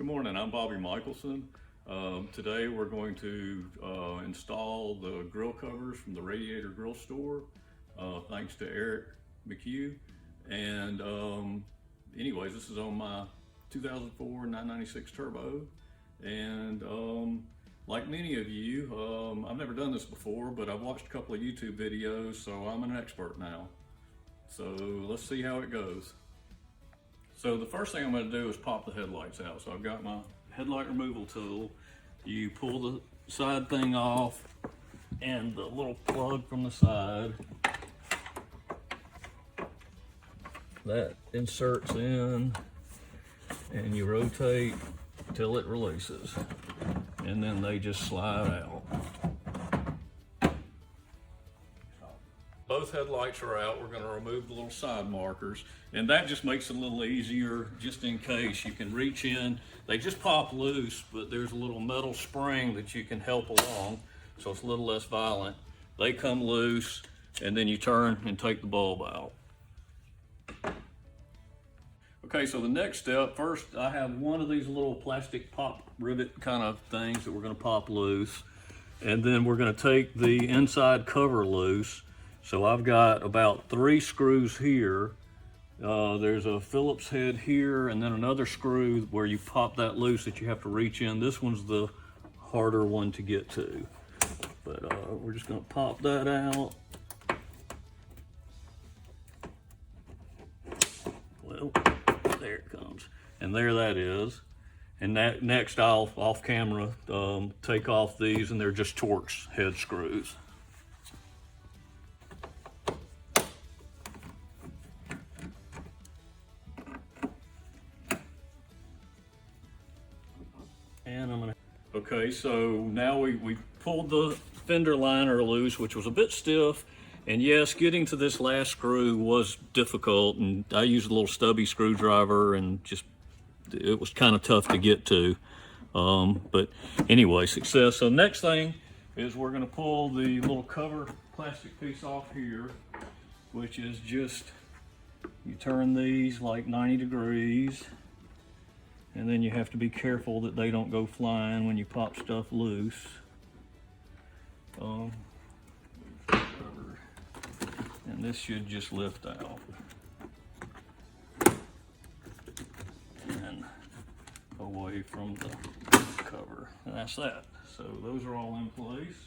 Good morning, I'm Bobby Michelson. Today we're going to install the grill covers from the Radiator Grille store, thanks to Eric McHugh. And anyways, this is on my 2004 996 Turbo. And like many of you, I've never done this before, but I've watched a couple of YouTube videos, so I'm an expert now. So let's see how it goes. So the first thing I'm going to do is pop the headlights out. So I've got my headlight removal tool. You pull the side thing off and the little plug from the side. That inserts in and you rotate till it releases. And then they just slide out. Both headlights are out. We're going to remove the little side markers, and that just makes it a little easier just in case. You can reach in. They just pop loose, but there's a little metal spring that you can help along, so it's a little less violent. They come loose, and then you turn and take the bulb out. Okay, so the next step, first I have one of these little plastic pop rivet kind of things that we're going to pop loose, and then we're going to take the inside cover loose. So I've got about 3 screws here. There's a Phillips head here, and then another screw where you pop that loose that you have to reach in. This one's the harder one to get to. But we're just gonna pop that out. Well, there it comes. And there that is. And that next I'll, off camera, take off these, and they're just Torx head screws. Okay, so now we pulled the fender liner loose, which was a bit stiff, and yes, getting to this last screw was difficult, and I used a little stubby screwdriver, and just it was kind of tough to get to, but anyway, success. So next thing is we're going to pull the little cover plastic piece off here, which is just, you turn these like 90 degrees. And then you have to be careful that they don't go flying when you pop stuff loose. And this should just lift out. And away from the cover. And that's that. So those are all in place.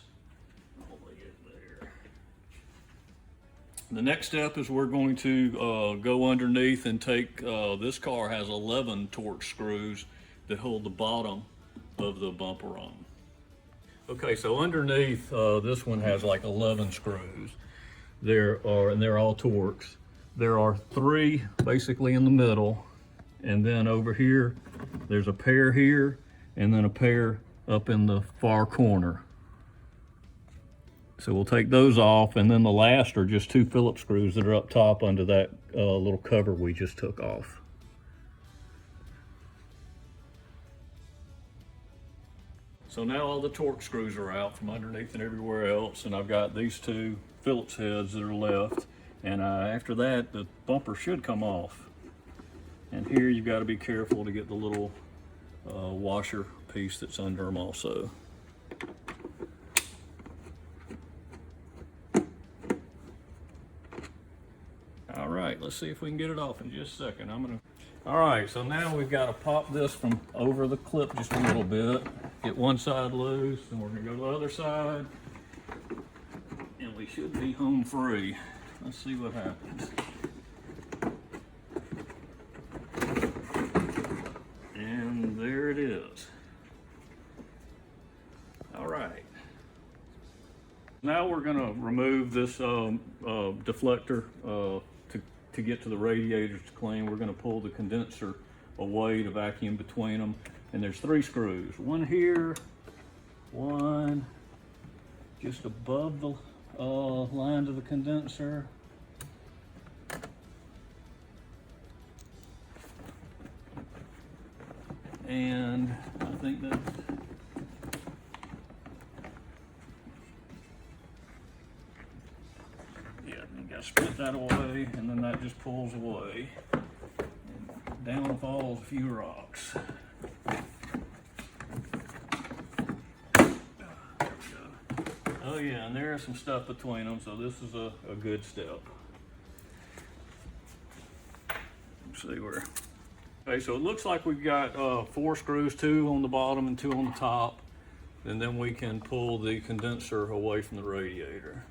I'll lay it there. The next step is we're going to go underneath and take, this car has 11 Torx screws that hold the bottom of the bumper on. Okay, so underneath, this one has like 11 screws. And they're all Torx. There are 3 basically in the middle, and then over here, there's a pair here, and then a pair up in the far corner. So we'll take those off, and then the last are just 2 Phillips screws that are up top under that little cover we just took off. So now all the Torx screws are out from underneath and everywhere else, and I've got these 2 Phillips heads that are left, and after that the bumper should come off. And here you've got to be careful to get the little washer piece that's under them also. All right, let's see if we can get it off in just a second. All right, so now we've got to pop this from over the clip just a little bit, get one side loose, and we're gonna go to the other side, and we should be home free. Let's see what happens. And there it is. All right. Now we're gonna remove this deflector to get to the radiators to clean. We're going to pull the condenser away to vacuum between them, and there's 3 screws. One here, one just above the line to the condenser, and I think that split that away, and then that just pulls away. And down falls a few rocks. Oh yeah, and there is some stuff between them, so this is a good step. Let's see where. Okay, so it looks like we've got 4 screws, 2 on the bottom and 2 on the top, and then we can pull the condenser away from the radiator.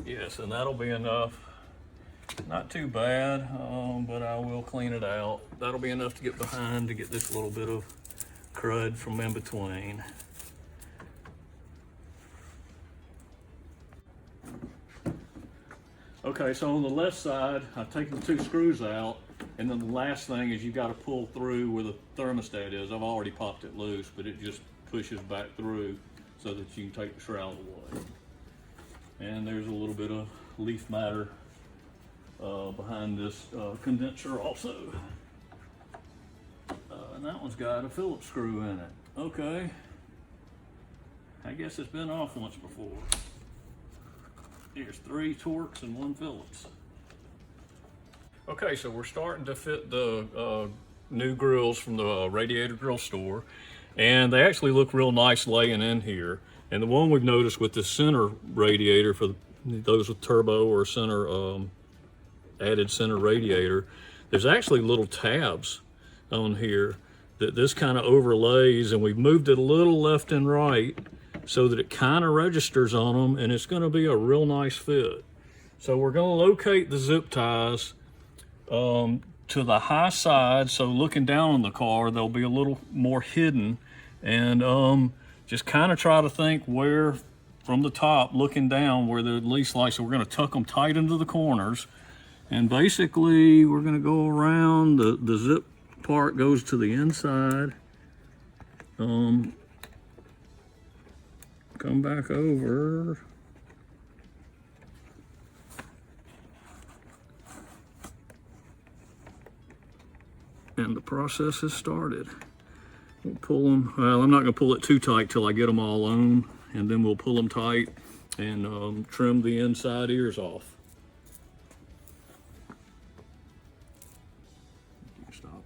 Yes, and that'll be enough. Not too bad, but I will clean it out. That'll be enough to get behind to get this little bit of crud from in between. Okay, so on the left side, I've taken the 2 screws out, and then the last thing is you got to pull through where the thermostat is. I've already popped it loose, but it just pushes back through so that you can take the shroud away. And there's a little bit of leaf matter behind this condenser also. And that one's got a Phillips screw in it. Okay. I guess it's been off once before. Here's 3 Torx and 1 Phillips. Okay, so we're starting to fit the new grills from the Radiator Grille store. And they actually look real nice laying in here. And the one we've noticed with the center radiator, for those with turbo or center added center radiator, there's actually little tabs on here that this kind of overlays, and we've moved it a little left and right so that it kind of registers on them, and it's going to be a real nice fit. So we're going to locate the zip ties to the high side, so looking down on the car, they'll be a little more hidden, and just kind of try to think where, from the top, looking down, where they're least like. So we're going to tuck them tight into the corners. And basically, we're going to go around. The zip part goes to the inside. Come back over. And the process has started. We'll pull them, well, I'm not going to pull it too tight till I get them all on, and then we'll pull them tight and trim the inside ears off. Stop.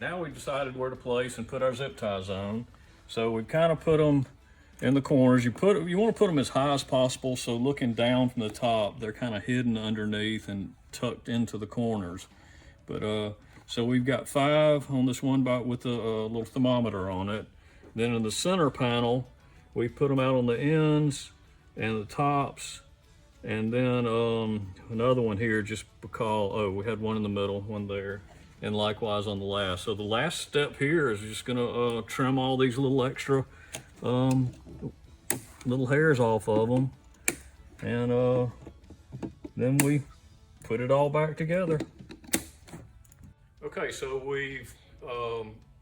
Now we've decided where to place and put our zip ties on. So we've kind of put them in the corners. You want to put them as high as possible, so looking down from the top, they're kind of hidden underneath and tucked into the corners. But so we've got 5 on this one with a little thermometer on it. Then in the center panel, we put them out on the ends and the tops. And then another one here, just because, oh, we had one in the middle, one there, and likewise on the last. So the last step here is just gonna trim all these little extra little hairs off of them. And then we put it all back together. Okay, so we've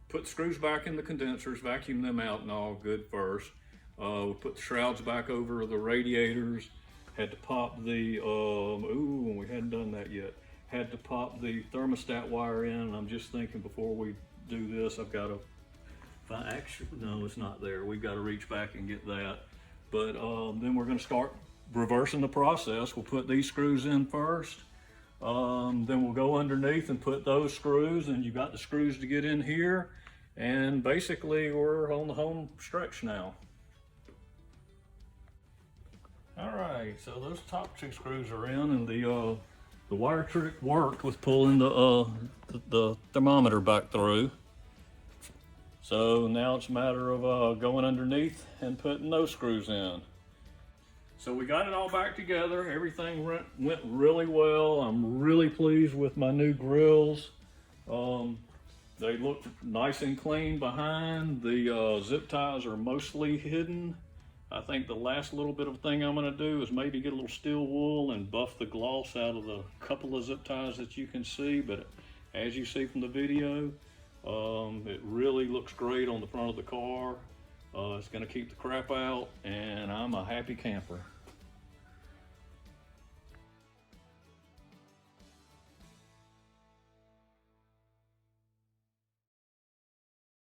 put the screws back in the condensers, vacuumed them out and all good first. We put the shrouds back over the radiators, had to pop the, ooh, we hadn't done that yet. Had to pop the thermostat wire in, and I'm just thinking before we do this, I've got to find, actually, no, it's not there. We've got to reach back and get that. But then we're gonna start reversing the process. We'll put these screws in first. Then we'll go underneath and put those screws, and you've got the screws to get in here, and basically we're on the home stretch now. All right, so those top 2 screws are in, and the wire trick worked with pulling the thermometer back through. So now it's a matter of going underneath and putting those screws in. So we got it all back together. Everything went really well. I'm really pleased with my new grills. They look nice and clean behind. The zip ties are mostly hidden. I think the last little bit of thing I'm gonna do is maybe get a little steel wool and buff the gloss out of the couple of zip ties that you can see. But as you see from the video, it really looks great on the front of the car. It's gonna keep the crap out, and I'm a happy camper.